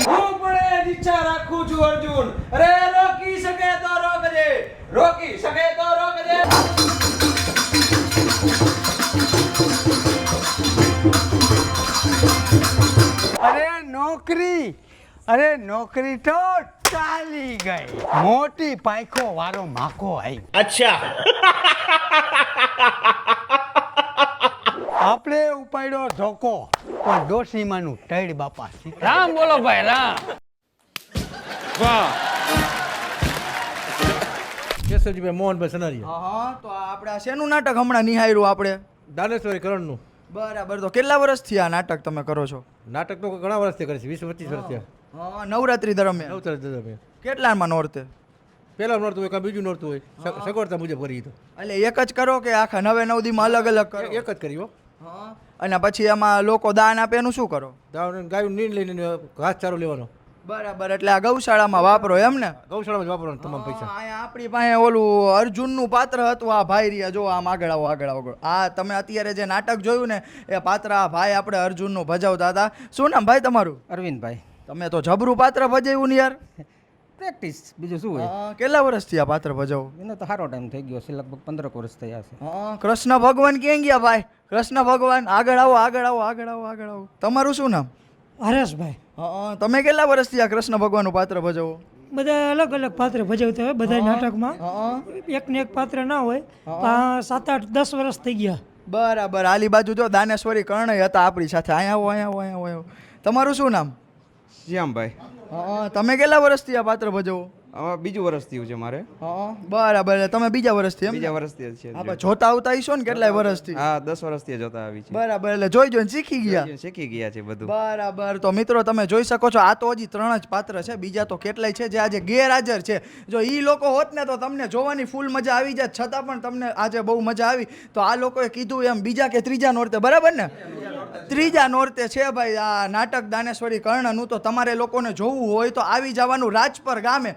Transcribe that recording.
હું પણ એ જ ઈચ્છા રાખું છું અર્જુન. અરે રોકી શકે તો રોકજે, રોકી શકે તો રોકજે. અરે નોકરી તો ચાલી ગઈ. મોટી પાયખો વાળો માકો આવી. अच्छा આપણે ઉપાડ્યો ધોકો પણ ડોસીમાનું ટેડ બાપા રામ બોલો ભાઈ રામ. કેશવજીભાઈ મોહનભાઈ સનારિયા હા તો આપણે આ શેનું નાટક હમણાં નિહાળ્યું આપણે? દાનેશ્વરી કરણનું બરાબર. તો કેટલા વર્ષથી આ નાટક તમે કરો છો? નાટક તો ઘણા વર્ષથી કરે છે, 20-25 વર્ષ થયા. હા, નવરાત્રી દરમિયાન. નવતર દાદા કેટલામાં નોરતે? પહેલા નોરતું હોય કાં બીજું નોરતું હોય, સગવડતા મુજબ કરી તો એટલે એક જ કરો કે આખા 9 દીમાં અલગ અલગ કરો? એક જ કરી હો. હા. અને પછી એમાં લોકો દાન આપે એનું શું કરો? ગાયું નીણ લઈને ઘાસ ચારો લેવાનો. બરાબર. એટલે આ ગૌશાળામાં વાપરો એમ ને? ગૌશાળામાં જ વાપરવાનું તમામ પૈસા. અહીંયા આપણી પાસે ઓલું અર્જુનનું પાત્ર હતું. આ ભાઈ રહ્યા જો આમ આગળ આવો આગળ આવો. આ તમે અત્યારે જે નાટક જોયું ને એ પાત્ર આ ભાઈ આપણે અર્જુનનું ભજવતા હતા. શું નામ ભાઈ તમારું? અરવિંદભાઈ. તમે તો જબરું પાત્ર ભજવ્યું ને યાર. પ્રેક્ટિસ બીજું શું હોય. કેટલા વર્ષથી આ પાત્ર ભજવો? એનો તો સારો ટાઈમ થઈ ગયો છે, લગભગ 15 વર્ષ થયા છે. કૃષ્ણ ભગવાન ક્યાં ગયા ભાઈ? કૃષ્ણ ભગવાન આગળ આવો આગળ આવો આગળ આવો આગળ આવો. તમારું શું નામ? હરેશભાઈ. તમે કેટલા વર્ષથી આ કૃષ્ણ ભગવાનનું પાત્ર ભજવો? બધા અલગ અલગ પાત્ર ભજવતા હોય બધા નાટકમાં. એકને એક પાત્ર ના હોય. 7, 8, 10 વર્ષ થઈ ગયા. બરાબર. આલી બાજુ જો દાનેશ્વરી કર્ણય હતા આપણી સાથે. અહીંયા આવો અહીંયા આવો અહીંયા આવો. તમારું શું નામ? શ્યામભાઈ. તમે કેટલા વર્ષથી આ પાત્ર ભજવો? બીજું વર્ષ થયું છે મારે. બરાબર. તમે બીજા વર્ષથી એમ? બીજા વર્ષથી જ છે. આપણે જોતા આવતા હશો ને કેટલાય વર્ષથી? હા 10 વર્ષથી જોતા આવી છે. બરાબર. એટલે જોઈ જોઈને શીખી ગયા. શીખી ગયા છે બધું. બરાબર. તો મિત્રો તમે જોઈ શકો છો આ તો હજી 3 જ પાત્ર છે, બીજા તો કેટલાય છે જે આજે ગેરહાજર છે. જો ઈ લોકો હોત ને તો તમને જોવાની ફૂલ મજા આવી જાય, છતાં પણ તમને આજે બહુ મજા આવી. તો આ લોકોએ કીધું એમ બીજા કે ત્રીજા નોરતે, બરાબર ને? ત્રીજા નોરતે છે ભાઈ આ નાટક દાનેશ્વરી કર્ણનું. તો તમારે લોકોને જોવું હોય તો આવી જવાનું રાજપર ગામે.